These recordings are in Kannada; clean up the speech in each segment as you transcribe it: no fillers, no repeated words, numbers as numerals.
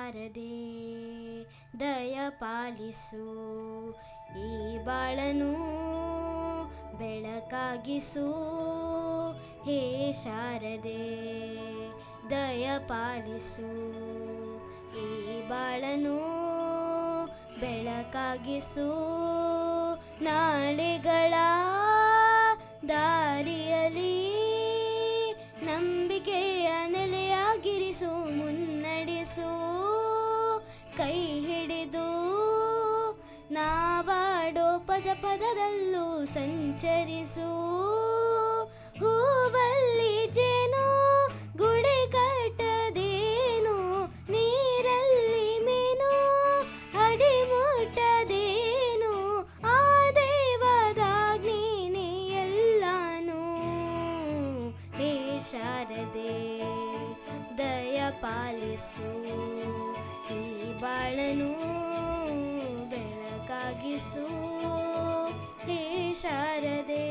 ಶಾರದೆ ದಯ ಪಾಲಿಸು, ಈ ಬಾಳನು ಬೆಳಕಾಗಿಸು. ಹೇ ಶಾರದೆ ದಯ ಪಾಲಿಸು, ಈ ಬಾಳನು ಬೆಳಕಾಗಿಸು. ನಾಳೆಗಳ ದಾರಿಯಲ್ಲಿ ನಂಬಿಕೆಯ ನೆಲೆಯಾಗಿರಿಸು, ಮುನ್ನಡೆಸು. ಕೈ ಹಿಡಿದು ನಾವಾಡೋ ಪದ ಪದದಲ್ಲೂ ಸಂಚರಿಸು. ಹೂವಲ್ಲಿ ಜೇನು ಗುಡಿ ಕಟ್ಟದೇನು, ನೀರಲ್ಲಿ ಮೀನು ಅಡಿ ಮುಟ್ಟದೇನು, ಆ ದೇವದಾಗ್ನಿ ಎಲ್ಲಾನು. ಹೇ ಶಾರದೆ ದಯ ಪಾಲಿಸು, ಈ ಬಾಳನು ಬೆಳಕಾಗಿಸು. ಹೇ ಶಾರದೆ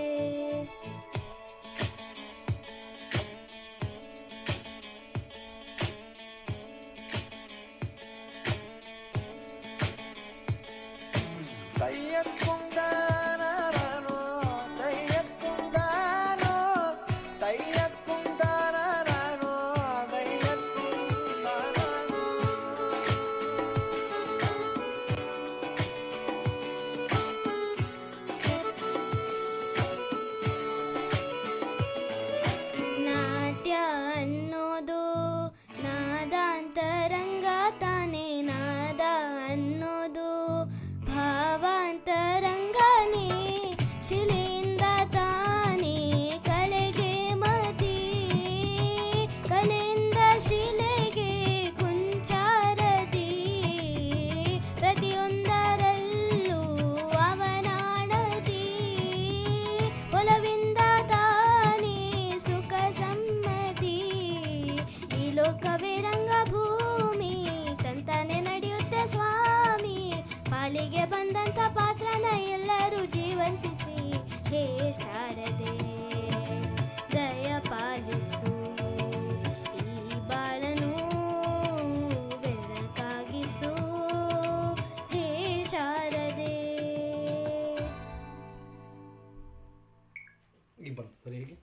ನಾಟ್ಯ ಅನ್ನೋದು ನಾದಾಂತರಂಗ ತಾನೇ, ನಾದ ಅನ್ನೋದು ಭಾವಾಂತರಂಗನೇ. ಶಿಲೆಯಿಂದ ತಾನೇ ಕಲೆಗೆ ಮತಿ, ಕಲೆಯಿಂದ ಶಿಲೆಗೆ ಕುಂಚಾರತಿ. ಪ್ರತಿಯೊಂದರಲ್ಲೂ ಅವನಾಡತಿ, ಒಲವಿಂದ ತಾನೇ ಸುಖ ಸಮ್ಮತಿ. ಈ ಲೋಕವೇ ರಂಗಭೂಮಿ, ತಂತಾನೆ ನಡೆಯುತ್ತೆ ಸ್ವಾಮಿ. ಪಾಲಿಗೆ ಬಂದಂಥ ಪಾತ್ರನ ಎಲ್ಲರೂ ಜೀವಂತಿಸಿ. ಹೇ ಶಾರದೆ ದಯ ಪಾಲಿಸು, ಈ ಬಾಳನು ಬೆಳಕಾಗಿಸು. ಹೇ ಶಾರದೆ. ಈ ಬರ್ತದೆ ಸರಿ ಹೇಗೆ